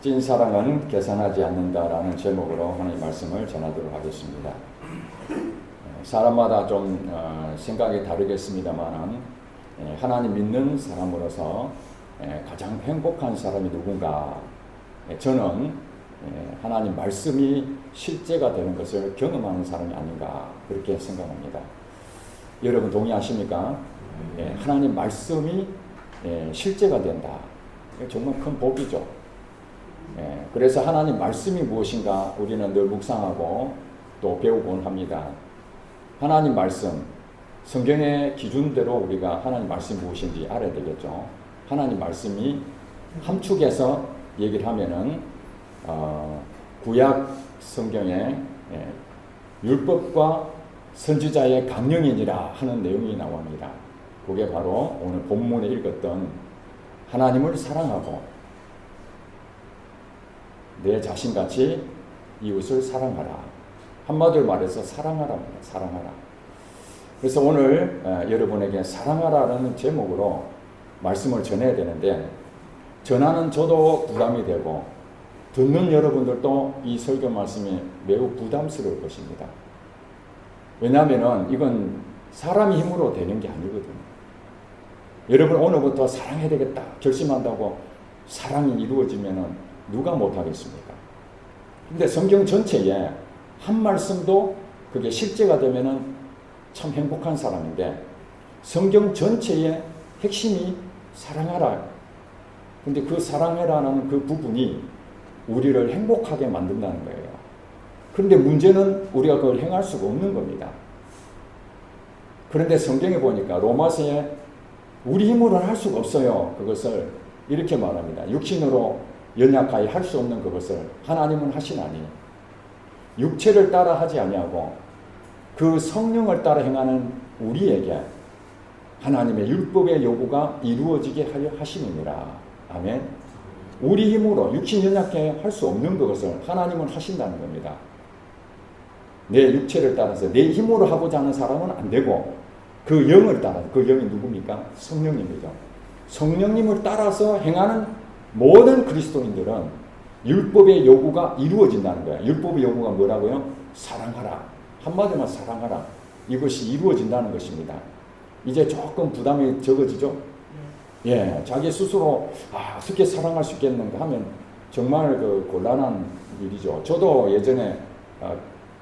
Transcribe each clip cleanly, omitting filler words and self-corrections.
찐 사랑은 계산하지 않는다라는 제목으로 하나님 말씀을 전하도록 하겠습니다. 사람마다 좀 생각이 다르겠습니다만 하나님 믿는 사람으로서 가장 행복한 사람이 누군가? 저는 하나님 말씀이 실제가 되는 것을 경험하는 사람이 아닌가 그렇게 생각합니다. 여러분 동의하십니까? 하나님 말씀이 실제가 된다. 정말 큰 복이죠. 그래서 하나님 말씀이 무엇인가 우리는 늘 묵상하고 또 배우곤 합니다. 하나님 말씀, 성경의 기준대로 우리가 하나님 말씀이 무엇인지 알아야 되겠죠. 하나님 말씀이 함축해서 얘기를 하면은 구약 성경에 율법과 선지자의 강령이니라 하는 내용이 나옵니다. 그게 바로 오늘 본문에 읽었던 하나님을 사랑하고 내 자신같이 이웃을 사랑하라. 한마디로 말해서 사랑하라입니다. 사랑하라. 그래서 오늘 여러분에게 사랑하라는 제목으로 말씀을 전해야 되는데 전하는 저도 부담이 되고 듣는 여러분들도 이 설교 말씀이 매우 부담스러울 것입니다. 왜냐하면 이건 사람의 힘으로 되는 게 아니거든요. 여러분 오늘부터 사랑해야 되겠다 결심한다고 사랑이 이루어지면 누가 못하겠습니까? 근데 성경 전체에 한 말씀도 그게 실제가 되면 참 행복한 사람인데 성경 전체의 핵심이 사랑하라. 근데 그 사랑해라는 그 부분이 우리를 행복하게 만든다는 거예요. 그런데 문제는 우리가 그걸 행할 수가 없는 겁니다. 그런데 성경에 보니까 로마서에 우리 힘으로는 할 수가 없어요. 그것을 이렇게 말합니다. 육신으로 연약하여 할 수 없는 그것을 하나님은 하시나니 육체를 따라 하지 아니하고 그 성령을 따라 행하는 우리에게 하나님의 율법의 요구가 이루어지게 하려 하심이니라. 아멘. 우리 힘으로 육신 연약해 할 수 없는 그것을 하나님은 하신다는 겁니다. 내 육체를 따라서 내 힘으로 하고자 하는 사람은 안 되고 그 영을 따라, 그 영이 누굽니까? 성령님이죠. 성령님을 따라서 행하는 모든 그리스도인들은 율법의 요구가 이루어진다는 거예요. 율법의 요구가 뭐라고요? 사랑하라. 한마디만 사랑하라. 이것이 이루어진다는 것입니다. 이제 조금 부담이 적어지죠? 자기 스스로 어떻게 사랑할 수 있겠는가 하면 정말 그 곤란한 일이죠. 저도 예전에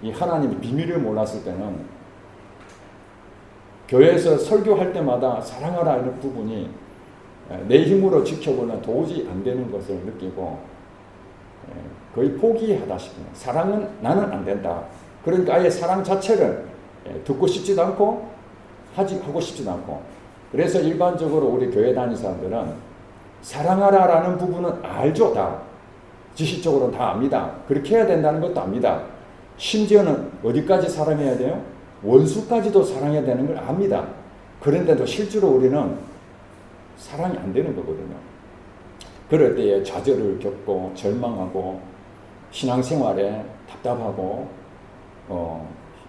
이 하나님의 비밀을 몰랐을 때는 교회에서 설교할 때마다 사랑하라 이런 부분이 내 힘으로 지켜보면 도저히 안 되는 것을 느끼고 거의 포기하다 싶습니다. 사랑은 나는 안 된다. 그러니까 아예 사랑 자체를 듣고 싶지도 않고 하고 싶지도 않고 그래서 일반적으로 우리 교회 다니는 사람들은 사랑하라라는 부분은 알죠. 다 지식적으로는 다 압니다. 그렇게 해야 된다는 것도 압니다. 심지어는 어디까지 사랑해야 돼요? 원수까지도 사랑해야 되는 걸 압니다. 그런데도 실제로 우리는 사랑이 안 되는 거거든요. 그럴 때에 좌절을 겪고 절망하고 신앙생활에 답답하고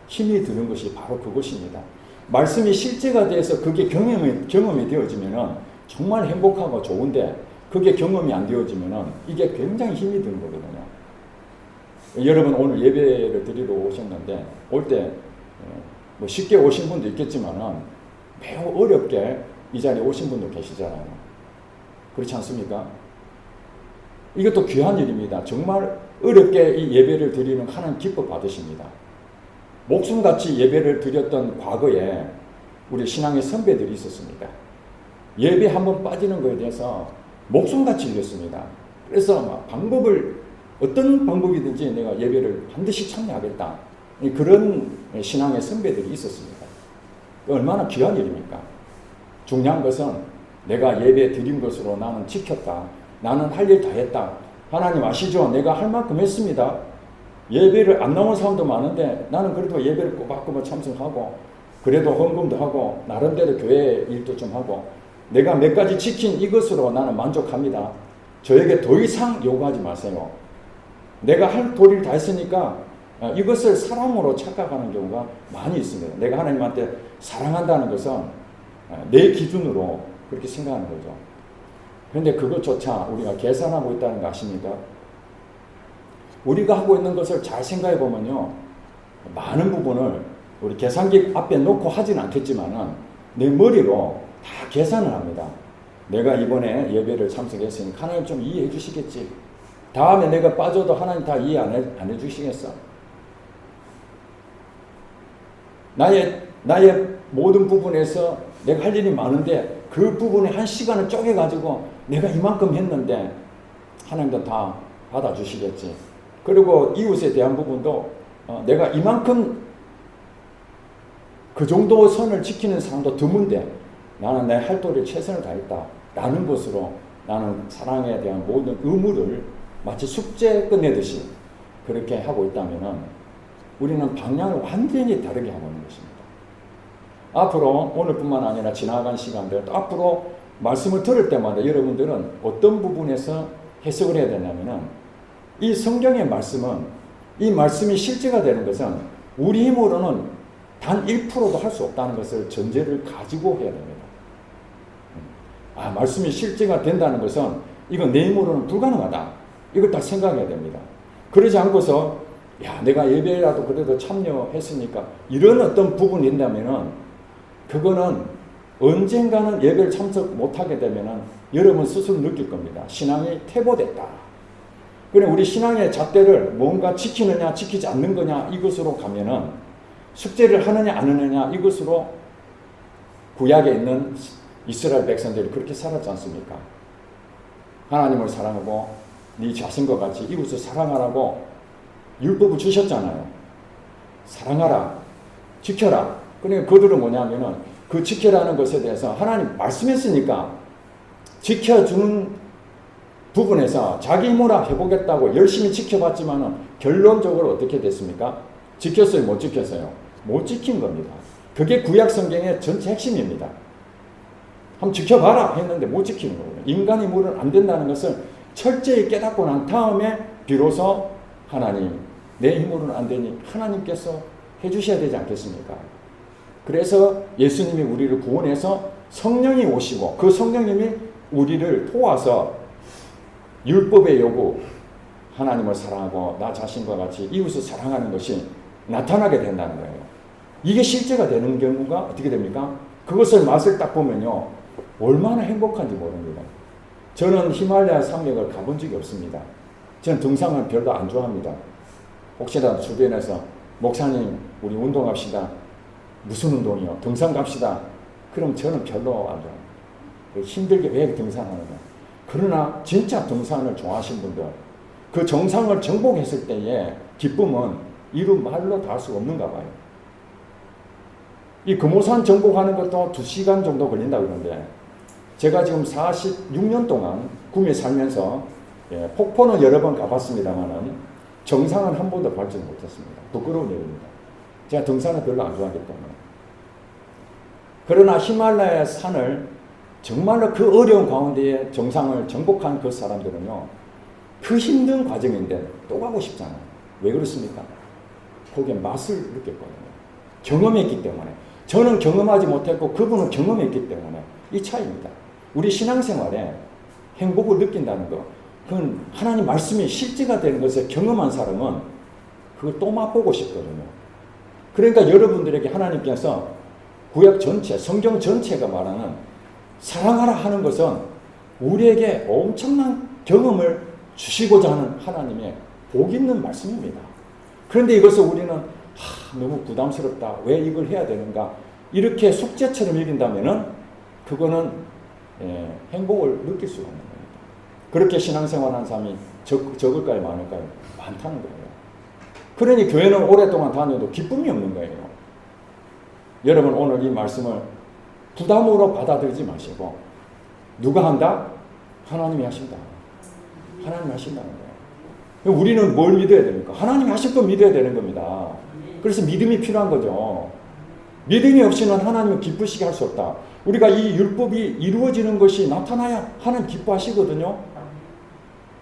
힘이 드는 것이 바로 그것입니다. 말씀이 실제가 돼서 그게 경험이 되어지면 정말 행복하고 좋은데 그게 경험이 안 되어지면 이게 굉장히 힘이 드는 거거든요. 여러분 오늘 예배를 드리러 오셨는데 올 때 뭐 쉽게 오신 분도 있겠지만 매우 어렵게 이 자리에 오신 분도 계시잖아요. 그렇지 않습니까? 이것도 귀한 일입니다. 정말 어렵게 이 예배를 드리는 하나님 기뻐 받으십니다. 목숨같이 예배를 드렸던 과거에 우리 신앙의 선배들이 있었습니다. 예배 한번 빠지는 것에 대해서 목숨같이 일했습니다. 그래서 어떤 방법이든지 내가 예배를 반드시 참여하겠다. 그런 신앙의 선배들이 있었습니다. 얼마나 귀한 일입니까? 중요한 것은 내가 예배 드린 것으로 나는 지켰다. 나는 할 일 다 했다. 하나님 아시죠? 내가 할 만큼 했습니다. 예배를 안 나온 사람도 많은데 나는 그래도 예배를 꼬박꼬박 참석하고 그래도 헌금도 하고 나름대로 교회 일도 좀 하고 내가 몇 가지 지킨 이것으로 나는 만족합니다. 저에게 더 이상 요구하지 마세요. 내가 할 도리를 다 했으니까 이것을 사랑으로 착각하는 경우가 많이 있습니다. 내가 하나님한테 사랑한다는 것은 내 기준으로 그렇게 생각하는 거죠. 그런데 그것조차 우리가 계산하고 있다는 거 아십니까? 우리가 하고 있는 것을 잘 생각해 보면요, 많은 부분을 우리 계산기 앞에 놓고 하지는 않겠지만은 내 머리로 다 계산을 합니다. 내가 이번에 예배를 참석했으니까 하나님 좀 이해해 주시겠지. 다음에 내가 빠져도 하나님 다 이해 안 해 주시겠어. 나의 모든 부분에서 내가 할 일이 많은데 그 부분에 한 시간을 쪼개가지고 내가 이만큼 했는데 하나님도 다 받아주시겠지. 그리고 이웃에 대한 부분도 내가 이만큼 그 정도 선을 지키는 사람도 드문데 나는 내 할 도리에 최선을 다했다 라는 것으로 나는 사랑에 대한 모든 의무를 마치 숙제 끝내듯이 그렇게 하고 있다면 우리는 방향을 완전히 다르게 하고 있는 것입니다. 앞으로 오늘뿐만 아니라 지나간 시간들 또 앞으로 말씀을 들을 때마다 여러분들은 어떤 부분에서 해석을 해야 되냐면은 이 성경의 말씀은 이 말씀이 실제가 되는 것은 우리 힘으로는 단 1%도 할 수 없다는 것을 전제를 가지고 해야 됩니다. 말씀이 실제가 된다는 것은 이건 내 힘으로는 불가능하다. 이걸 딱 생각해야 됩니다. 그러지 않고서 내가 예배라도 그래도 참여했으니까 이런 어떤 부분이 있다면은 그거는 언젠가는 예배를 참석 못하게 되면은 여러분 스스로 느낄 겁니다. 신앙이 퇴보됐다. 그래 우리 신앙의 잣대를 뭔가 지키느냐 지키지 않는 거냐 이것으로 가면은 숙제를 하느냐 안 하느냐 이것으로 구약에 있는 이스라엘 백성들이 그렇게 살았지 않습니까? 하나님을 사랑하고 네 자신과 같이 이웃을 사랑하라고 율법을 주셨잖아요. 사랑하라, 지켜라. 그러니까 그들은 뭐냐면은 그 지켜라는 것에 대해서 하나님 말씀했으니까 지켜주는 부분에서 자기 힘으로 해보겠다고 열심히 지켜봤지만은 결론적으로 어떻게 됐습니까? 지켰어요? 못 지켰어요? 못 지킨 겁니다. 그게 구약 성경의 전체 핵심입니다. 한번 지켜봐라 했는데 못 지키는 거예요. 인간의 힘으로는 안 된다는 것을 철저히 깨닫고 난 다음에 비로소 하나님 내 힘으로는 안 되니 하나님께서 해주셔야 되지 않겠습니까? 그래서 예수님이 우리를 구원해서 성령이 오시고 그 성령님이 우리를 도와서 율법의 요구 하나님을 사랑하고 나 자신과 같이 이웃을 사랑하는 것이 나타나게 된다는 거예요. 이게 실제가 되는 경우가 어떻게 됩니까? 그것을 맛을 딱 보면요 얼마나 행복한지 모릅니다. 저는 히말라야 산맥을 가본 적이 없습니다. 저는 등산을 별로 안 좋아합니다. 혹시라도 주변에서 목사님 우리 운동합시다. 무슨 운동이요? 등산 갑시다. 그럼 저는 별로 안 좋아합니다. 힘들게 왜 등산하느냐. 그러나 진짜 등산을 좋아하시는 분들 그 정상을 정복했을 때의 기쁨은 이루 말로 다 할 수 없는가 봐요. 이 금오산 정복하는 것도 2시간 정도 걸린다 그러는데 제가 지금 46년 동안 구미에 살면서 폭포는 여러 번 가봤습니다만은 정상은 한 번도 밟지 못했습니다. 부끄러운 일입니다. 제가 등산을 별로 안 좋아하기 때문에. 그러나 히말라야 산을 정말로 그 어려운 가운데에 정상을 정복한 그 사람들은요 그 힘든 과정인데 또 가고 싶잖아요. 왜 그렇습니까? 거기에 맛을 느꼈거든요. 경험했기 때문에. 저는 경험하지 못했고 그분은 경험했기 때문에 이 차이입니다. 우리 신앙생활에 행복을 느낀다는 것 그건 하나님 말씀이 실제가 되는 것을 경험한 사람은 그걸 또 맛보고 싶거든요. 그러니까 여러분들에게 하나님께서 구약 전체, 성경 전체가 말하는 사랑하라 하는 것은 우리에게 엄청난 경험을 주시고자 하는 하나님의 복 있는 말씀입니다. 그런데 이것을 우리는 너무 부담스럽다. 왜 이걸 해야 되는가? 이렇게 숙제처럼 여긴다면은 그거는 행복을 느낄 수가 없는 겁니다. 그렇게 신앙생활하는 사람이 적을까요? 많을까요? 많다는 거예요. 그러니 교회는 오랫동안 다녀도 기쁨이 없는 거예요. 여러분 오늘 이 말씀을 부담으로 받아들이지 마시고 누가 한다? 하나님이 하신다. 하나님이 하신다는 거예요. 우리는 뭘 믿어야 됩니까? 하나님이 하실 거 믿어야 되는 겁니다. 그래서 믿음이 필요한 거죠. 믿음이 없이는 하나님을 기쁘시게 할 수 없다. 우리가 이 율법이 이루어지는 것이 나타나야 하나님 기뻐하시거든요.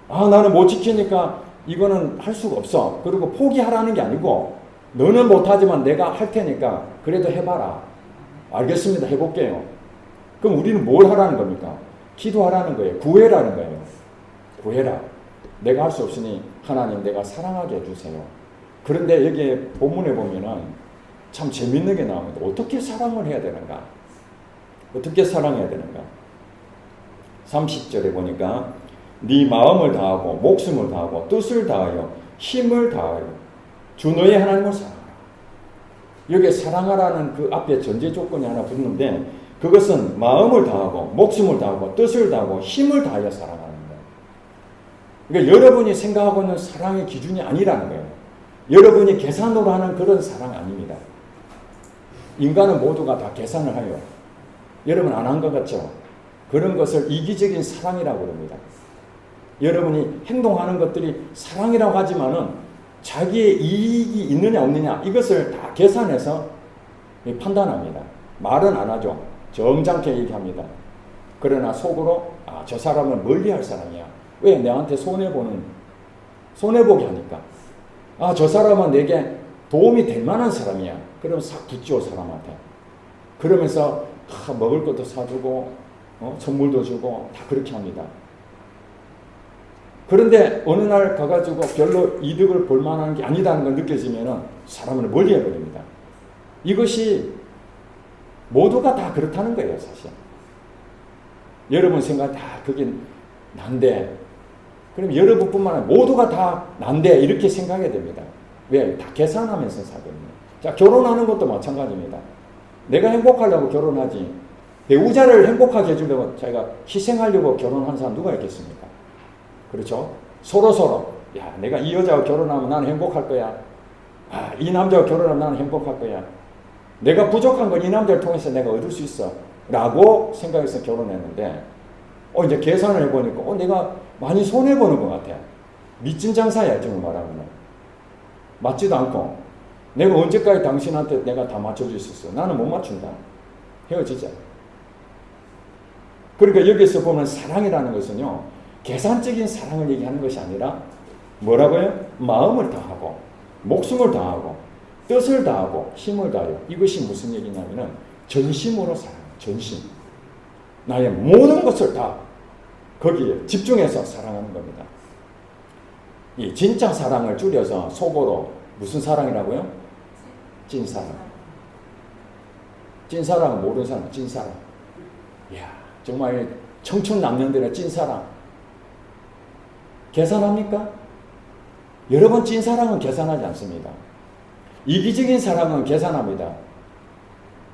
나는 못 지키니까 이거는 할 수가 없어. 그리고 포기하라는 게 아니고 너는 못하지만 내가 할 테니까 그래도 해봐라. 알겠습니다. 해볼게요. 그럼 우리는 뭘 하라는 겁니까? 기도하라는 거예요. 구해라는 거예요. 구해라. 내가 할 수 없으니 하나님 내가 사랑하게 해주세요. 그런데 여기에 본문에 보면은 참 재밌는 게 나옵니다. 어떻게 사랑을 해야 되는가? 어떻게 사랑해야 되는가? 30절에 보니까 네 마음을 다하고 목숨을 다하고 뜻을 다하여 힘을 다하여 주 너의 하나님을 사랑하라. 여기에 사랑하라는 그 앞에 전제 조건이 하나 붙는데 그것은 마음을 다하고 목숨을 다하고 뜻을 다하고 힘을 다하여 사랑하는 거예요. 그러니까 여러분이 생각하고 있는 사랑의 기준이 아니라는 거예요. 여러분이 계산으로 하는 그런 사랑 아닙니다. 인간은 모두가 다 계산을 해요. 여러분 안 한 것 같죠? 그런 것을 이기적인 사랑이라고 합니다. 여러분이 행동하는 것들이 사랑이라고 하지만은 자기의 이익이 있느냐 없느냐 이것을 다 계산해서 판단합니다. 말은 안 하죠. 점잖게 얘기합니다. 그러나 속으로 저 사람은 멀리할 사람이야. 왜? 내한테 손해보게 하니까. 저 사람은 내게 도움이 될 만한 사람이야. 그러면 싹 붙죠, 사람한테. 그러면서 먹을 것도 사주고 선물도 주고 다 그렇게 합니다. 그런데 어느 날 가가지고 별로 이득을 볼 만한 게 아니다는 걸 느껴지면 사람을 멀리 해버립니다. 이것이 모두가 다 그렇다는 거예요, 사실. 여러분 생각 다 그게 난데, 그럼 여러분뿐만 아니라 모두가 다 난데 이렇게 생각해야 됩니다. 왜? 다 계산하면서 살거든요. 자, 결혼하는 것도 마찬가지입니다. 내가 행복하려고 결혼하지. 배우자를 행복하게 해주려고 자기가 희생하려고 결혼한 사람 누가 있겠습니까? 그렇죠? 서로 야, 내가 이 여자와 결혼하면 나는 행복할 거야. 이 남자와 결혼하면 나는 행복할 거야. 내가 부족한 건 이 남자를 통해서 내가 얻을 수 있어. 라고 생각해서 결혼했는데 이제 계산을 해보니까 내가 많이 손해보는 것 같아. 미친 장사야, 지금 말하면. 맞지도 않고 내가 언제까지 당신한테 내가 다 맞춰줄 수 있어. 나는 못 맞춘다. 헤어지자. 그러니까 여기서 보면 사랑이라는 것은요, 계산적인 사랑을 얘기하는 것이 아니라 뭐라고요? 마음을 다하고 목숨을 다하고 뜻을 다하고 힘을 다하여. 이것이 무슨 얘기냐면은 전심으로 사랑. 전심. 나의 모든 것을 다 거기에 집중해서 사랑하는 겁니다. 이 진짜 사랑을 줄여서 속어로 무슨 사랑이라고요? 찐사랑. 찐사랑은 모르는 사람, 찐사랑. 이야, 정말 청춘남녀들의 찐사랑. 계산합니까? 여러분, 찐사랑은 계산하지 않습니다. 이기적인 사랑은 계산합니다.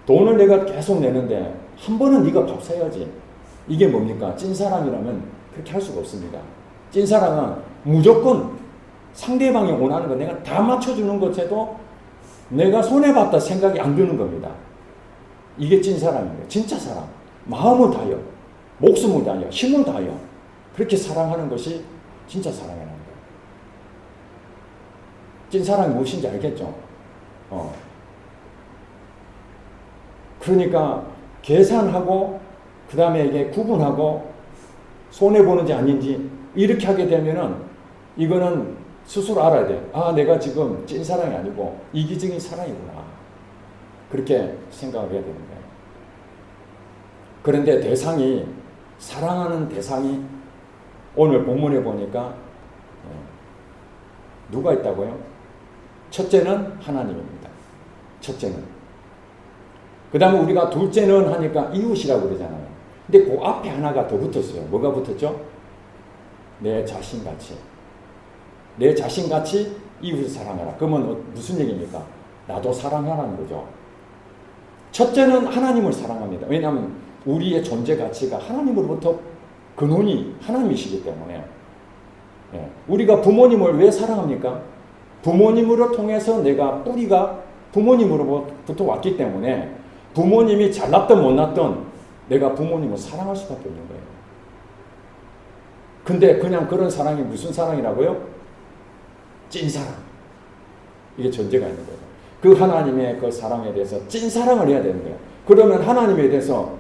돈을 내가 계속 내는데 한 번은 네가 밥 사야지. 이게 뭡니까? 찐사랑이라면 그렇게 할 수가 없습니다. 찐사랑은 무조건 상대방이 원하는 거 내가 다 맞춰주는 것에도 내가 손해봤다 생각이 안 드는 겁니다. 이게 찐사랑입니다. 진짜 사랑. 마음을 다하여, 목숨을 다하여, 힘을 다하여 그렇게 사랑하는 것이 진짜 사랑이라는 거예요. 찐사랑이 무엇인지 알겠죠? 그러니까 계산하고 그 다음에 이게 구분하고 손해보는지 아닌지 이렇게 하게 되면은 이거는 스스로 알아야 돼. 내가 지금 찐사랑이 아니고 이기적인 사랑이구나. 그렇게 생각을 해야 되는 거예요. 그런데 대상이, 사랑하는 대상이 오늘 본문에 보니까 누가 있다고요? 첫째는 하나님입니다. 첫째는. 그 다음에 우리가 둘째는 하니까 이웃이라고 그러잖아요. 근데 그 앞에 하나가 더 붙었어요. 뭐가 붙었죠? 내 자신같이. 내 자신같이 이웃을 사랑하라. 그러면 무슨 얘기입니까? 나도 사랑하라는 거죠. 첫째는 하나님을 사랑합니다. 왜냐하면 우리의 존재 가치가 하나님으로부터 근원이 하나님이시기 때문에. 우리가 부모님을 왜 사랑합니까? 부모님으로 통해서 내가 뿌리가 부모님으로부터 왔기 때문에 부모님이 잘났든 못났든 내가 부모님을 사랑할 수밖에 없는 거예요. 근데 그냥 그런 사랑이 무슨 사랑이라고요? 찐사랑. 이게 전제가 있는 거예요. 그 하나님의 그 사랑에 대해서 찐사랑을 해야 되는 거예요. 그러면 하나님에 대해서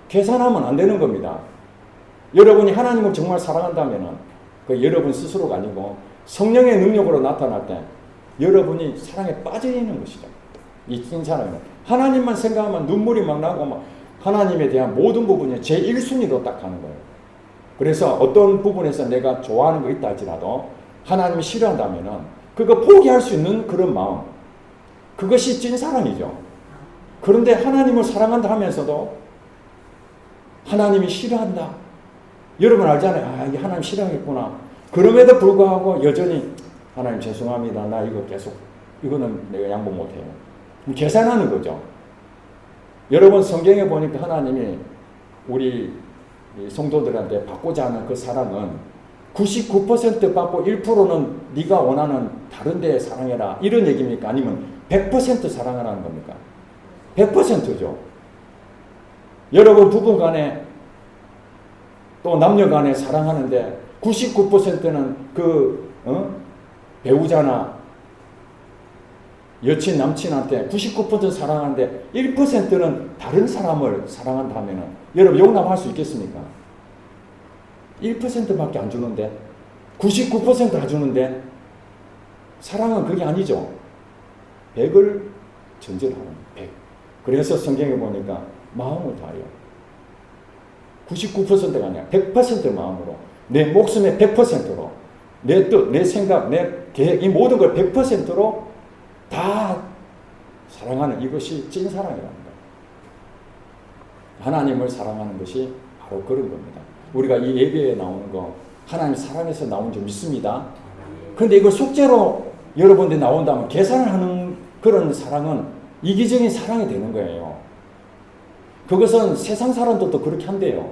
계산하면 안 되는 겁니다. 여러분이 하나님을 정말 사랑한다면 그 여러분 스스로가 아니고 성령의 능력으로 나타날 때 여러분이 사랑에 빠져 있는 것이죠. 이 찐사랑은. 하나님만 생각하면 눈물이 막 나고 막 하나님에 대한 모든 부분이 제1순위로 딱 가는 거예요. 그래서 어떤 부분에서 내가 좋아하는 거 있다 할지라도 하나님이 싫어한다면은 그거 포기할 수 있는 그런 마음, 그것이 찐사랑이죠. 그런데 하나님을 사랑한다 하면서도 하나님이 싫어한다. 여러분 알잖아요. 아, 이게 하나님 싫어하겠구나. 그럼에도 불구하고 여전히 하나님 죄송합니다. 나 이거 계속 이거는 내가 양보 못해요. 계산하는 거죠. 여러분 성경에 보니까 하나님이 우리 성도들한테 받고자 하는 그 사랑은 99% 받고 1%는 네가 원하는 다른 데 사랑해라 이런 얘기입니까? 아니면 100% 사랑하라는 겁니까? 100%죠. 여러분 부부 간에 또 남녀 간에 사랑하는데 99%는 그 배우자나 여친 남친한테 99% 사랑하는데 1%는 다른 사람을 사랑한다면 여러분 용납할 수 있겠습니까? 1%밖에 안 주는데 99% 주는데 사랑은 그게 아니죠. 100을 전제하는 100. 그래서 성경에 보니까 마음을 다해요. 99%가 아니라 100% 마음으로 내 목숨의 100%로 내 뜻, 내 생각, 내 계획 이 모든 걸 100%로 다 사랑하는 이것이 찐사랑이라는 거예요. 하나님을 사랑하는 것이 바로 그런 겁니다. 우리가 이 예배에 나오는 거 하나님 사랑해서 나온 줄 믿습니다. 그런데 이걸 숙제로 여러분들이 나온다면 계산을 하는 그런 사랑은 이기적인 사랑이 되는 거예요. 그것은 세상 사람들도 그렇게 한대요.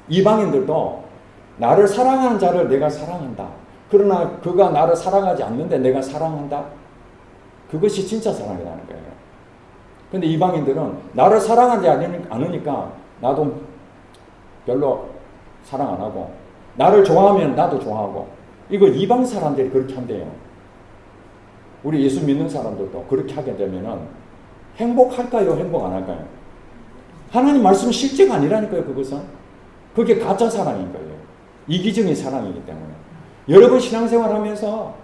이방인들도 나를 사랑하는 자를 내가 사랑한다. 그러나 그가 나를 사랑하지 않는데 내가 사랑한다. 그것이 진짜 사랑이라는 거예요. 근데 이방인들은 나를 사랑하지 않으니까 나도 별로 사랑 안 하고 나를 좋아하면 나도 좋아하고 이거 이방 사람들이 그렇게 한대요. 우리 예수 믿는 사람들도 그렇게 하게 되면은 행복할까요? 행복 안 할까요? 하나님 말씀 실제가 아니라니까요. 그것은 그게 가짜 사랑인 거예요. 이기적인 사랑이기 때문에 여러분 신앙생활 하면서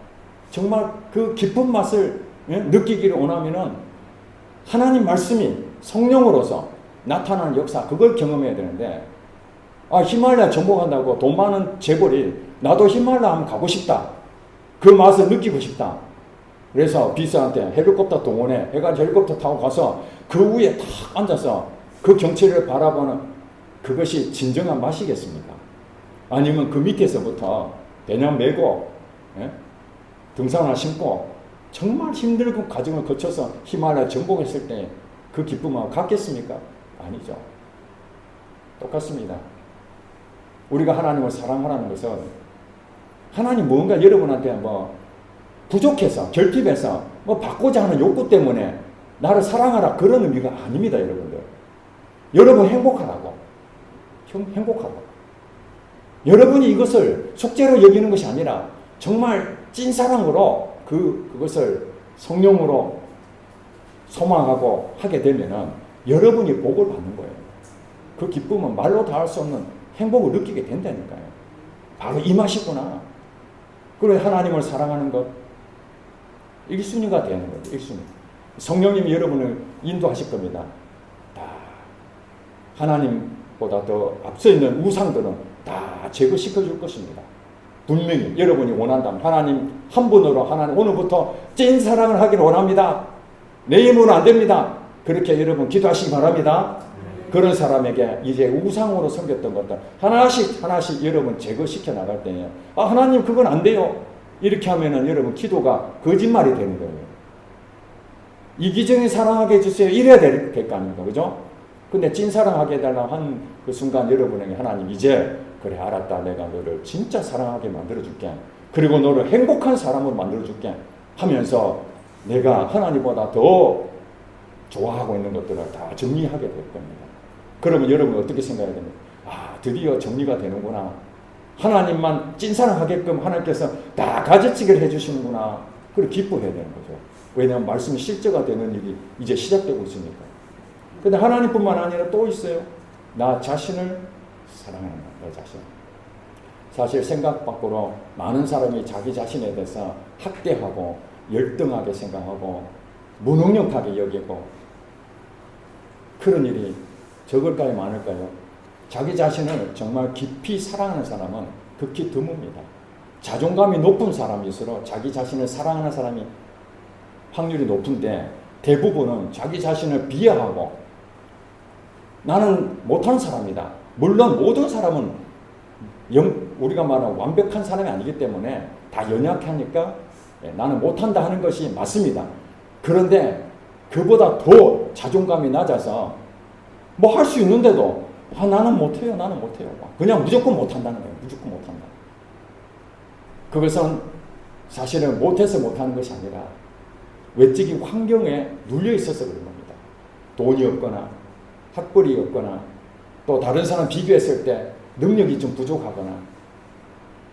정말 그 깊은 맛을 느끼기를 원하면은 하나님 말씀이 성령으로서 나타나는 역사 그걸 경험해야 되는데 아 히말라야 정복한다고 돈 많은 재벌이 나도 히말라야 한번 가고 싶다. 그 맛을 느끼고 싶다. 그래서 비서한테 헬리콥터 동원해 해가지고 헬리콥터 타고 가서 그 위에 탁 앉아서 그 경치를 바라보는 그것이 진정한 맛이겠습니까? 아니면 그 밑에서부터 배낭 메고 등산화 신고 정말 힘들고 과정을 거쳐서 히말라야 정복했을 때 그 기쁨하고 같겠습니까? 아니죠. 똑같습니다. 우리가 하나님을 사랑하라는 것은 하나님 뭔가 여러분한테 뭐 부족해서 결핍해서 뭐 받고자 하는 욕구 때문에 나를 사랑하라 그런 의미가 아닙니다. 여러분들. 여러분 행복하라고. 행복하고. 여러분이 이것을 속죄로 여기는 것이 아니라 정말 찐사랑으로 그것을 성령으로 소망하고 하게 되면은 여러분이 복을 받는 거예요. 그 기쁨은 말로 다 할 수 없는 행복을 느끼게 된다니까요. 바로 이 맛이구나. 그래 하나님을 사랑하는 것 1순위가 되는 거죠. 1순위. 성령님이 여러분을 인도하실 겁니다. 다 하나님보다 더 앞서 있는 우상들은 다 제거시켜 줄 것입니다. 분명히 여러분이 원한다면 하나님 한 분으로 하나님 오늘부터 찐 사랑을 하기를 원합니다. 내 힘으로는 안 됩니다. 그렇게 여러분 기도하시기 바랍니다. 그런 사람에게 이제 우상으로 섬겼던 것들 하나씩 여러분 제거시켜 나갈 때에 아 하나님 그건 안 돼요. 이렇게 하면은 여러분 기도가 거짓말이 되는 거예요. 이기적인 사랑하게 해주세요. 이래야 될 거 아닙니까? 그죠? 근데 찐 사랑하게 해달라고 한 그 순간 여러분에게 하나님 이제 그래 알았다. 내가 너를 진짜 사랑하게 만들어줄게. 그리고 너를 행복한 사람으로 만들어줄게 하면서 내가 하나님보다 더 좋아하고 있는 것들을 다 정리하게 될 겁니다. 그러면 여러분 어떻게 생각해야 됩니까? 아 드디어 정리가 되는구나. 하나님만 찐사랑하게끔 하나님께서 다 가지치기를 해주시는구나. 그리고 기뻐해야 되는 거죠. 왜냐하면 말씀이 실제가 되는 일이 이제 시작되고 있으니까. 근데 하나님뿐만 아니라 또 있어요. 나 자신을 사랑하는 거야. 내 자신. 사실 생각 밖으로 많은 사람이 자기 자신에 대해서 학대하고 열등하게 생각하고 무능력하게 여기고 그런 일이 적을까요? 많을까요? 자기 자신을 정말 깊이 사랑하는 사람은 극히 드뭅니다. 자존감이 높은 사람일수록 자기 자신을 사랑하는 사람이 확률이 높은데, 대부분은 자기 자신을 비하하고 나는 못하는 사람이다. 물론 모든 사람은 우리가 말하는 완벽한 사람이 아니기 때문에 다 연약하니까 나는 못한다 하는 것이 맞습니다. 그런데 그보다 더 자존감이 낮아서 뭐 할 수 있는데도 나는 못해요. 그냥 무조건 못한다는 거예요. 무조건 못한다. 그것은 사실은 못해서 못하는 것이 아니라 외적인 환경에 눌려 있어서 그런 겁니다. 돈이 없거나 학벌이 없거나 또 다른 사람 비교했을 때 능력이 좀 부족하거나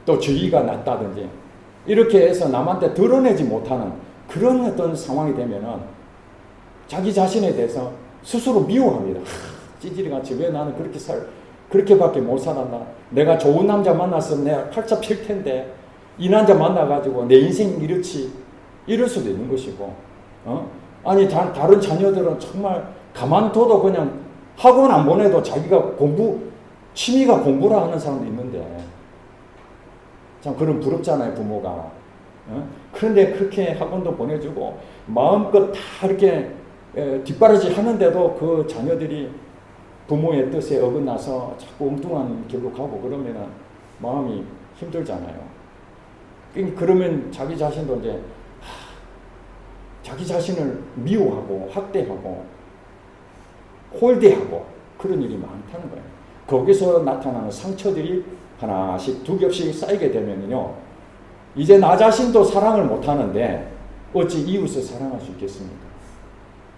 또 지위가 낮다든지 이렇게 해서 남한테 드러내지 못하는 그런 어떤 상황이 되면은 자기 자신에 대해서 스스로 미워합니다. 찌질이같이 왜 나는 그렇게밖에 못 살았나? 내가 좋은 남자 만났으면 내가 팔자 필 텐데 이 남자 만나가지고 내 인생이 이럴 수도 있는 것이고, 아니 다른 자녀들은 정말 가만둬도 그냥 학원 안 보내도 자기가 취미가 공부라 하는 사람도 있는데 참 그런 부럽잖아요, 부모가. 그런데 그렇게 학원도 보내주고 마음껏 다 이렇게 뒷바라지 하는데도 그 자녀들이 부모의 뜻에 어긋나서 자꾸 엉뚱한 길로 가고 그러면 마음이 힘들잖아요. 그러면 자기 자신도 이제 자기 자신을 미워하고 학대하고 홀대하고 그런 일이 많다는 거예요. 거기서 나타나는 상처들이 하나씩 두 겹씩 쌓이게 되면요, 이제 나 자신도 사랑을 못하는데 어찌 이웃을 사랑할 수 있겠습니까?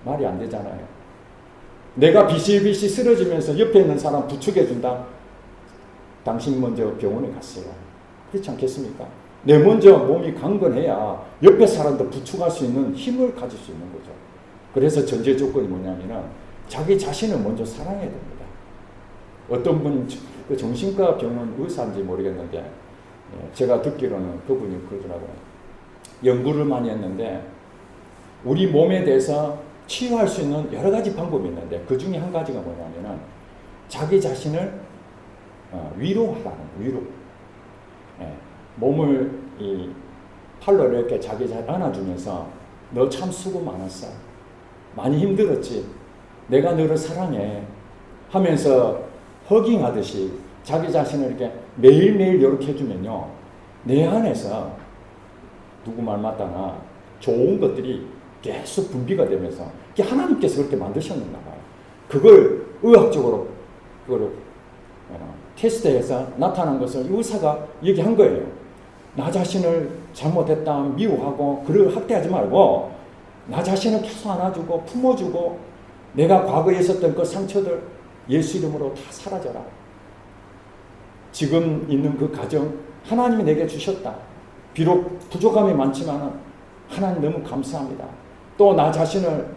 말이 안 되잖아요. 내가 비실비실 쓰러지면서 옆에 있는 사람 부축해준다. 당신 먼저 병원에 갔어요. 그렇지 않겠습니까? 내 먼저 몸이 강건해야 옆에 사람도 부축할 수 있는 힘을 가질 수 있는 거죠. 그래서 전제 조건이 뭐냐면은 자기 자신을 먼저 사랑해야 됩니다. 어떤 분, 그 정신과 병원 의사인지 모르겠는데 제가 듣기로는 그분이 그러더라고요. 연구를 많이 했는데 우리 몸에 대해서 치유할 수 있는 여러 가지 방법이 있는데 그 중에 한 가지가 뭐냐면은 자기 자신을 위로하라는 위로. 몸을 이 팔로 이렇게 자기 자신을 안아주면서 너 참 수고 많았어. 많이 힘들었지. 내가 너를 사랑해. 하면서 허깅하듯이 자기 자신을 이렇게 매일매일 이렇게 해주면요, 내 안에서 누구 말 맞다나 좋은 것들이 계속 분비가 되면서 하나님께서 그렇게 만드셨는가 봐요. 그걸 의학적으로 테스트해서 나타난 것을 의사가 얘기한 거예요. 나 자신을 잘못했다 미워하고 그를 학대하지 말고 나 자신을 계속 안아주고 품어주고 내가 과거에 있었던 그 상처들 예수 이름으로 다 사라져라. 지금 있는 그 가정 하나님이 내게 주셨다. 비록 부족함이 많지만 하나님 너무 감사합니다. 또 나 자신을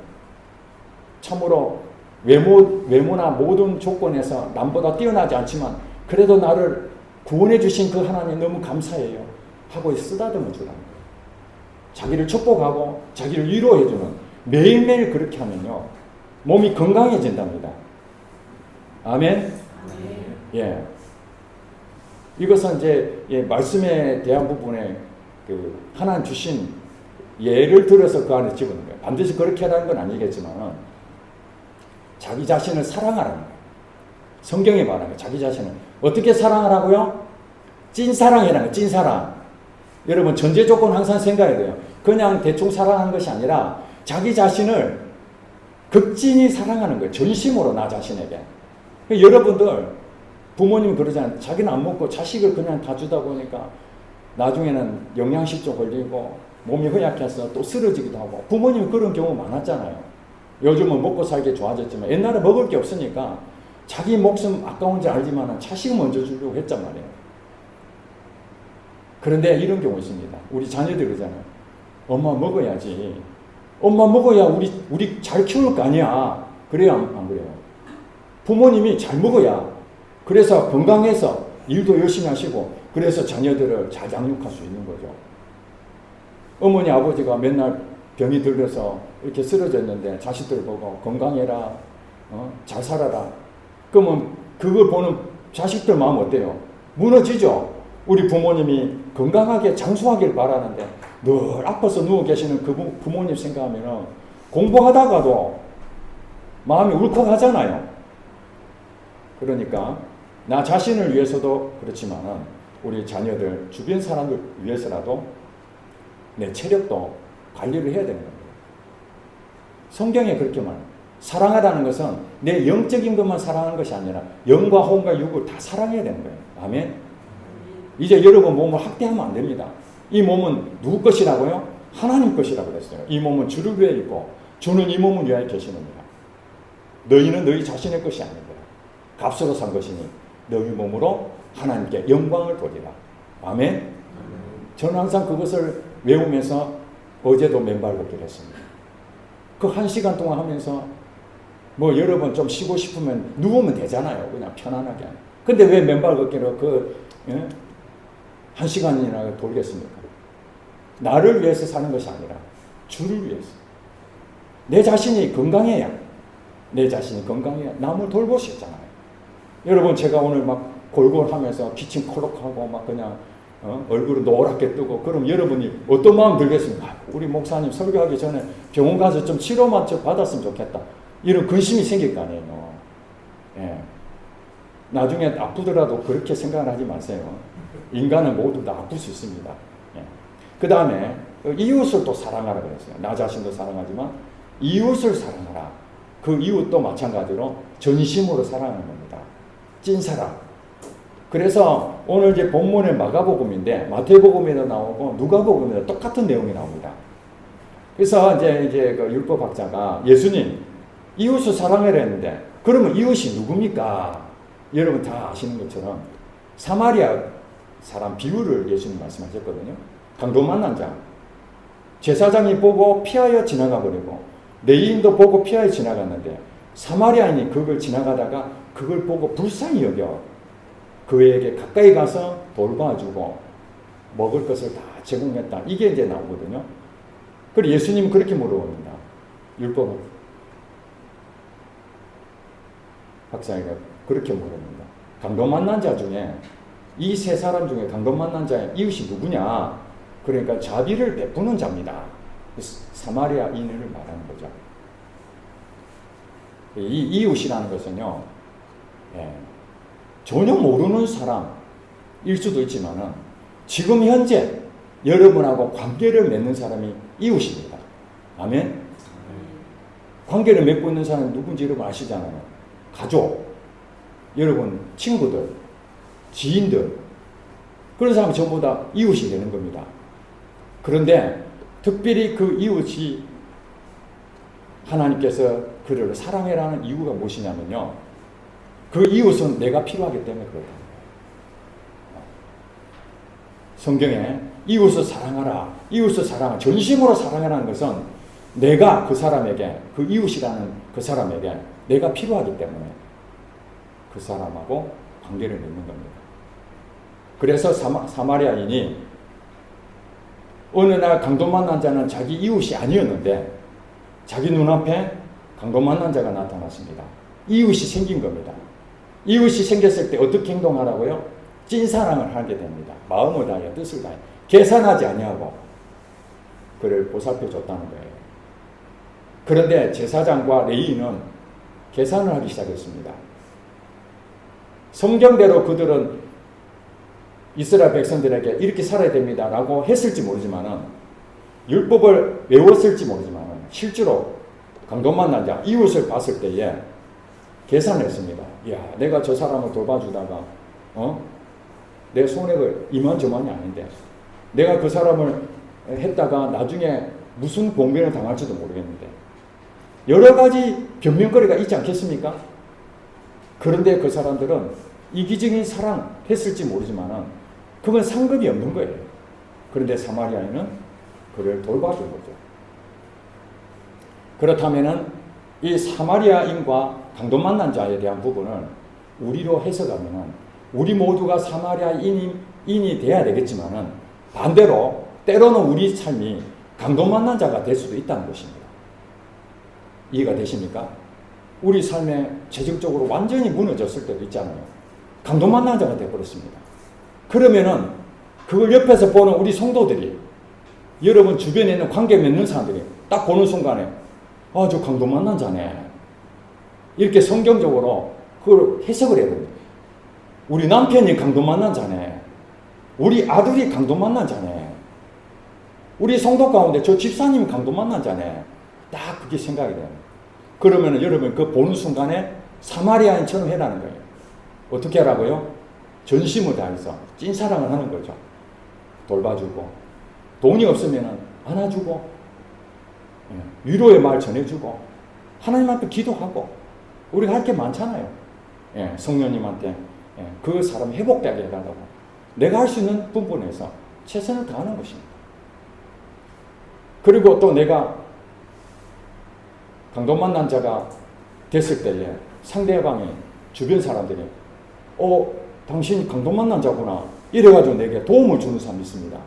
참으로 외모나 모든 조건에서 남보다 뛰어나지 않지만 그래도 나를 구원해 주신 그 하나님 너무 감사해요 하고 쓰다듬어 주라는 거예요. 자기를 축복하고 자기를 위로해 주는, 매일매일 그렇게 하면요 몸이 건강해진답니다. 아멘. 예. 이것은 이제 말씀에 대한 부분에 그 하나님 주신 예를 들어서 그 안에 집어넣는 거예요. 반드시 그렇게 하라는 건 아니겠지만 자기 자신을 사랑하라는 거예요. 성경에 말하는 거예요. 자기 자신을 어떻게 사랑하라고요? 찐사랑이라는 거예요. 찐사랑. 여러분 전제 조건 항상 생각해야 돼요. 그냥 대충 사랑하는 것이 아니라 자기 자신을 극진히 사랑하는 거예요. 전심으로 나 자신에게. 여러분들 부모님 그러잖아요. 자기는 안 먹고 자식을 그냥 다 주다 보니까 나중에는 영양실조 걸리고 몸이 허약해서 또 쓰러지기도 하고, 부모님이 그런 경우 많았잖아요. 요즘은 먹고 살기 좋아졌지만 옛날에 먹을 게 없으니까 자기 목숨 아까운지 알지만 자식을 먼저 주려고 했단 말이에요. 그런데 이런 경우 있습니다. 우리 자녀들 그러잖아요. 엄마 먹어야지. 엄마 먹어야 우리 잘 키울 거 아니야. 그래야 안 그래요? 부모님이 잘 먹어야, 그래서 건강해서 일도 열심히 하시고 그래서 자녀들을 잘 양육할 수 있는 거죠. 어머니 아버지가 맨날 병이 들려서 이렇게 쓰러졌는데 자식들 보고 건강해라, 잘 살아라. 그러면 그걸 보는 자식들 마음 어때요? 무너지죠? 우리 부모님이 건강하게 장수하길 바라는데 늘 아파서 누워 계시는 그 부모님 생각하면 공부하다가도 마음이 울컥하잖아요. 그러니까 나 자신을 위해서도 그렇지만은 우리 자녀들, 주변 사람들 위해서라도 내 체력도 관리를 해야 되는 겁니다. 성경에 그렇게 말해요. 사랑하다는 것은 내 영적인 것만 사랑하는 것이 아니라 영과 혼과 육을 다 사랑해야 되는 거예요. 아멘. 이제 여러분 몸을 학대하면 안 됩니다. 이 몸은 누구 것이라고요? 하나님 것이라고 그랬어요. 이 몸은 주를 위해 있고 주는 이 몸을 위하여 계시느니라. 너희는 너희 자신의 것이 아니라 값으로 산 것이니 너희 몸으로 하나님께 영광을 돌리라. 아멘. 저는 항상 그것을 외우면서 어제도 맨발 걷기를 했습니다. 그 1시간 동안 하면서 뭐 여러분 좀 쉬고 싶으면 누우면 되잖아요. 그냥 편안하게. 근데 왜 맨발 걷기를 1시간이나 돌겠습니까? 나를 위해서 사는 것이 아니라 주를 위해서. 내 자신이 건강해야 남을 돌볼 수 있잖아요. 여러분 제가 오늘 막 골골하면서 기침 콜록하고 막 그냥 얼굴은 노랗게 뜨고 그럼 여러분이 어떤 마음 들겠습니까? 우리 목사님 설교하기 전에 병원 가서 좀 치료만 좀 받았으면 좋겠다. 이런 근심이 생길 거 아니에요. 예. 나중에 아프더라도 그렇게 생각을 하지 마세요. 인간은 모두 다 아플 수 있습니다. 예. 그 다음에 이웃을 또 사랑하라 그랬어요. 나 자신도 사랑하지만 이웃을 사랑하라. 그 이웃도 마찬가지로 전심으로 사랑하는 겁니다. 찐사랑. 그래서 오늘 이제 본문의 마가복음인데 마태복음에도 나오고 누가복음에도 똑같은 내용이 나옵니다. 그래서 이제 그 율법학자가 예수님 이웃을 사랑해라 했는데 그러면 이웃이 누굽니까? 여러분 다 아시는 것처럼 사마리아 사람 비유를 예수님 말씀하셨거든요. 강도 만난 자. 제사장이 보고 피하여 지나가 버리고 레위인도 보고 피하여 지나갔는데 사마리아인이 그걸 지나가다가 그걸 보고 불쌍히 여겨 그에게 가까이 가서 돌봐주고 먹을 것을 다 제공했다. 이게 이제 나오거든요. 그리고 예수님은 그렇게 물어봅니다. 율법 학자가 그렇게 물어봅니다. 강도 만난 자 중에 이 세 사람 중에 강도 만난 자의 이웃이 누구냐? 그러니까 자비를 베푸는 자입니다. 사마리아인을 말하는 거죠. 이 이웃이라는 것은요, 전혀 모르는 사람일 수도 있지만은 지금 현재 여러분하고 관계를 맺는 사람이 이웃입니다. 아멘? 관계를 맺고 있는 사람이 누군지 여러분 아시잖아요. 가족, 여러분 친구들, 지인들, 그런 사람이 전부 다 이웃이 되는 겁니다. 그런데 특별히 그 이웃이 하나님께서 그를 사랑해라는 이유가 무엇이냐면요. 그 이웃은 내가 필요하기 때문에 그렇다. 성경에 이웃을 사랑하라, 이웃을 사랑하라, 전심으로 사랑하라는 것은 내가 그 사람에게, 그 이웃이라는 그 사람에게 내가 필요하기 때문에 그 사람하고 관계를 맺는 겁니다. 그래서 사마리아인이 어느 날 강도 만난 자는 자기 이웃이 아니었는데 자기 눈앞에 강도 만난 자가 나타났습니다. 이웃이 생긴 겁니다. 이웃이 생겼을 때 어떻게 행동하라고요? 찐사랑을 하게 됩니다. 마음을 다하여 뜻을 다하여 계산하지 아니하고 그를 보살펴 줬다는 거예요. 그런데 제사장과 레위인은 계산을 하기 시작했습니다. 성경대로 그들은 이스라엘 백성들에게 이렇게 살아야 됩니다 라고 했을지 모르지만은 율법을 외웠을지 모르지만은 실제로 강도 만난 자 이웃을 봤을 때에 계산했습니다. 이야, 내가 저 사람을 돌봐주다가 내 손해가 이만저만이 아닌데 내가 그 사람을 했다가 나중에 무슨 봉변을 당할지도 모르겠는데 여러 가지 변명거리가 있지 않겠습니까? 그런데 그 사람들은 이기적인 사랑 했을지 모르지만은 그건 상급이 없는 거예요. 그런데 사마리아인은 그를 돌봐준 거죠. 그렇다면은 이 사마리아인과 강도 만난 자에 대한 부분을 우리로 해석하면은 우리 모두가 사마리아인이 돼야 되겠지만은 반대로 때로는 우리 삶이 강도 만난 자가 될 수도 있다는 것입니다. 이해가 되십니까? 우리 삶에 재정적으로 완전히 무너졌을 때도 있잖아요. 강도 만난 자가 되어버렸습니다. 그러면은 그걸 옆에서 보는 우리 성도들이, 여러분 주변에 있는 관계 맺는 사람들이 딱 보는 순간에 아, 저 강도 만난 자네, 이렇게 성경적으로 그걸 해석을 해야 됩니다. 우리 남편이 강도 만난 자네, 우리 아들이 강도 만난 자네, 우리 성도 가운데 저 집사님이 강도 만난 자네, 딱 그게 생각이 돼요. 그러면 여러분 그 보는 순간에 사마리아인처럼 해라는 거예요. 어떻게 하라고요? 전심을 다해서 찐사랑을 하는 거죠. 돌봐주고, 돈이 없으면 안아주고, 위로의 말 전해주고, 하나님한테 기도하고, 우리가 할 게 많잖아요. 성령님한테 그 사람 회복되게 해달라고 내가 할 수 있는 부분에서 최선을 다하는 것입니다. 그리고 또 내가 강도 만난 자가 됐을 때에 상대방의 주변 사람들이 당신이 강도 만난 자구나 이래가지고 내게 도움을 주는 사람이 있습니다.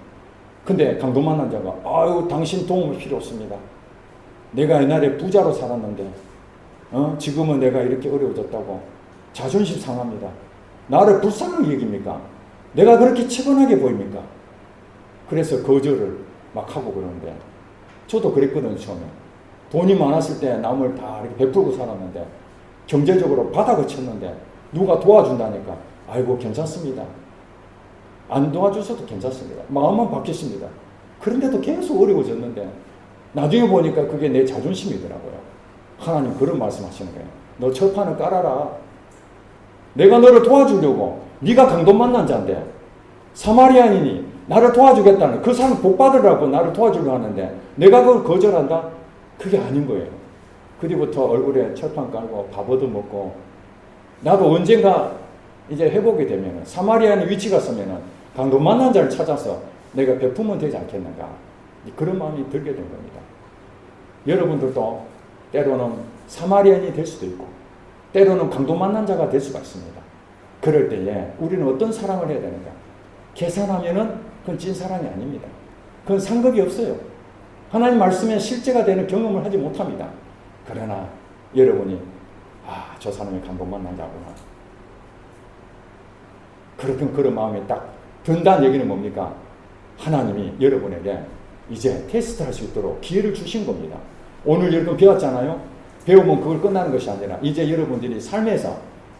근데 강도 만난 자가 아유 당신 도움이 필요 없습니다. 내가 옛날에 부자로 살았는데 지금은 내가 이렇게 어려워졌다고 자존심 상합니다. 나를 불쌍하게 여깁니까? 내가 그렇게 측은하게 보입니까? 그래서 거절을 막 하고 그러는데, 저도 그랬거든요. 처음에 돈이 많았을 때 남을 다 이렇게 베풀고 살았는데 경제적으로 바닥을 쳤는데 누가 도와준다니까 아이고 괜찮습니다, 안 도와줘서도 괜찮습니다, 마음은 바뀌었습니다. 그런데도 계속 어려워졌는데 나중에 보니까 그게 내 자존심이더라고요. 하나님 그런 말씀하시는 거예요. 너 철판을 깔아라. 내가 너를 도와주려고, 네가 강도 만난 자인데 사마리아인이 나를 도와주겠다는, 그 사람 복 받으라고 나를 도와주려고 하는데 내가 그걸 거절한다? 그게 아닌 거예요. 그 뒤부터 얼굴에 철판 깔고 밥 얻어먹고, 나도 언젠가 이제 회복이 되면 사마리아인의 위치가 서면은 강도 만난 자를 찾아서 내가 베푸면 되지 않겠는가, 그런 마음이 들게 된 겁니다. 여러분들도 때로는 사마리아인이 될 수도 있고 때로는 강도 만난 자가 될 수가 있습니다. 그럴 때에 우리는 어떤 사랑을 해야 되는가? 계산하면은 그건 찐사랑이 아닙니다. 그건 상급이 없어요. 하나님 말씀에 실제가 되는 경험을 하지 못합니다. 그러나 여러분이 저 사람이 강도 만난 자구나, 그런 마음이 딱 든다는 얘기는 뭡니까? 하나님이 여러분에게 이제 테스트할 수 있도록 기회를 주신 겁니다. 오늘 여러분 배웠잖아요. 배우면 그걸 끝나는 것이 아니라 이제 여러분들이 삶에서,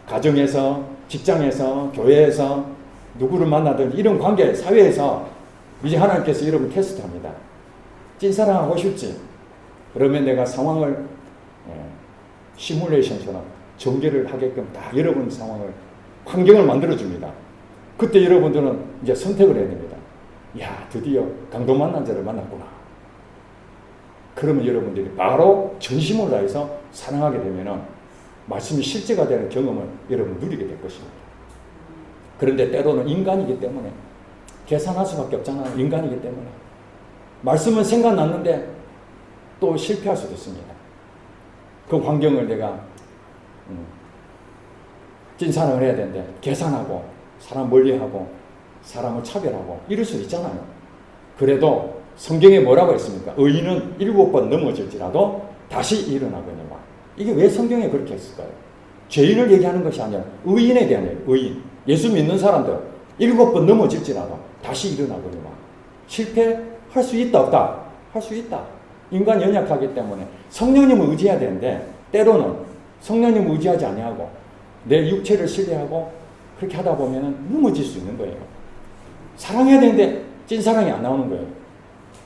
가정에서, 직장에서, 교회에서 누구를 만나든 이런 관계, 사회에서 이제 하나님께서 여러분 테스트합니다. 찐사랑하고 싶지? 그러면 내가 상황을 시뮬레이션처럼 전개를 하게끔 다 여러분 상황을, 환경을 만들어줍니다. 그때 여러분들은 이제 선택을 해야 됩니다. 야, 드디어 강도 만난 자를 만났구나. 그러면 여러분들이 바로 전심을 다해서 사랑하게 되면은 말씀이 실제가 되는 경험을 여러분 누리게 될 것입니다. 그런데 때로는 인간이기 때문에 계산할 수밖에 없잖아요. 인간이기 때문에 말씀은 생각났는데 또 실패할 수도 있습니다. 그 환경을 내가 찐사랑을 해야 되는데 계산하고 사람 멀리하고 사람을 차별하고 이럴 수 있잖아요. 그래도 성경에 뭐라고 했습니까? 의인은 7번 넘어질지라도 다시 일어나거니와. 이게 왜 성경에 그렇게 했을까요? 죄인을 얘기하는 것이 아니라 의인에 대한 얘기예요. 의인. 예수 믿는 사람들 7번 넘어질지라도 다시 일어나거니와. 실패할 수 있다 없다? 할 수 있다. 인간 연약하기 때문에 성령님을 의지해야 되는데 때로는 성령님을 의지하지 아니하고 내 육체를 신뢰하고 그렇게 하다 보면 넘어질 수 있는 거예요. 사랑해야 되는데 찐사랑이 안 나오는 거예요.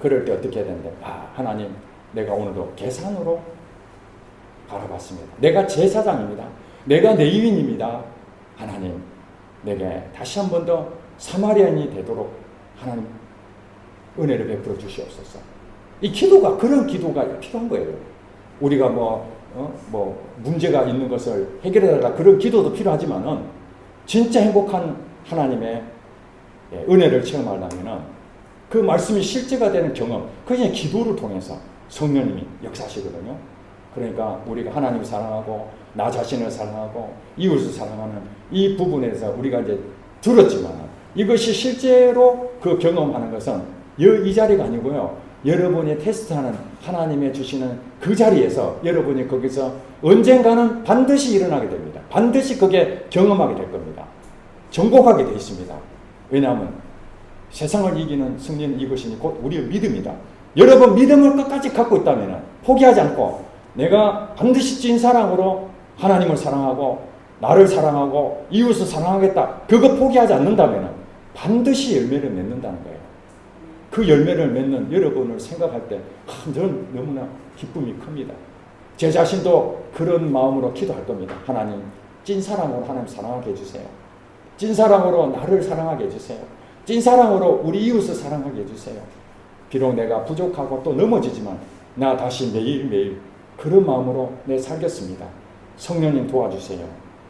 그럴 때 어떻게 해야 되는데 하나님, 내가 오늘도 계산으로 바라봤습니다. 내가 제사장입니다. 내가 내위인입니다. 하나님, 내게 다시 한 번 더 사마리아인이 되도록 하나님 은혜를 베풀어 주시옵소서. 이 기도가, 그런 기도가 필요한 거예요. 우리가 문제가 있는 것을 해결해달라, 그런 기도도 필요하지만은 진짜 행복한 하나님의 은혜를 체험하려면은 그 말씀이 실제가 되는 경험, 그게 기도를 통해서 성령님이 역사하시거든요. 그러니까 우리가 하나님을 사랑하고 나 자신을 사랑하고 이웃을 사랑하는 이 부분에서 우리가 이제 들었지만 이것이 실제로 그 경험하는 것은 이 자리가 아니고요. 여러분이 테스트하는 하나님의 주시는 그 자리에서 여러분이 거기서 언젠가는 반드시 일어나게 됩니다. 반드시 그게 경험하게 될 겁니다. 정복하게 되어 있습니다. 왜냐하면 세상을 이기는 승리는 이것이니 곧 우리의 믿음이다. 여러분 믿음을 끝까지 갖고 있다면 포기하지 않고 내가 반드시 찐 사랑으로 하나님을 사랑하고 나를 사랑하고 이웃을 사랑하겠다. 그거 포기하지 않는다면 반드시 열매를 맺는다는 거예요. 그 열매를 맺는 여러분을 생각할 때 저는 너무나 기쁨이 큽니다. 제 자신도 그런 마음으로 기도할 겁니다. 하나님, 찐 사랑으로 하나님 사랑하게 해주세요. 찐 사랑으로 나를 사랑하게 해주세요. 찐 사랑으로 우리 이웃을 사랑하게 해주세요. 비록 내가 부족하고 또 넘어지지만 나 다시 매일매일 그런 마음으로 내 살겠습니다. 성령님 도와주세요.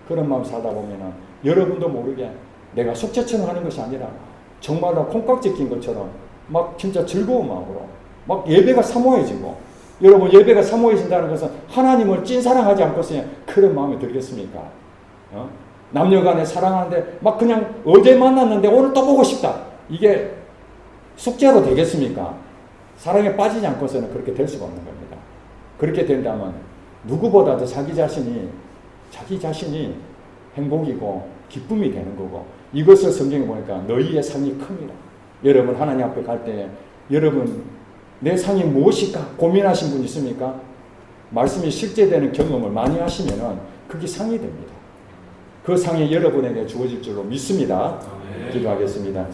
그런 마음 살다 보면은 여러분도 모르게 내가 속죄처럼 하는 것이 아니라 정말로 콩깍지 낀 것처럼 막 진짜 즐거운 마음으로 막 예배가 사모해지고, 여러분 예배가 사모해진다는 것은 하나님을 찐사랑하지 않고서 그런 마음이 들겠습니까? 남녀간에 사랑하는데 막 그냥 어제 만났는데 오늘 또 보고 싶다. 이게 숙제로 되겠습니까? 사랑에 빠지지 않고서는 그렇게 될 수가 없는 겁니다. 그렇게 된다면 누구보다도 자기 자신이 행복이고 기쁨이 되는 거고, 이것을 성경에 보니까 너희의 상이 큽니다. 여러분 하나님 앞에 갈 때 여러분 내 상이 무엇일까 고민하신 분 있습니까? 말씀이 실제되는 경험을 많이 하시면은 그게 상이 됩니다. 그 상이 여러분에게 주어질 줄로 믿습니다. 기도하겠습니다.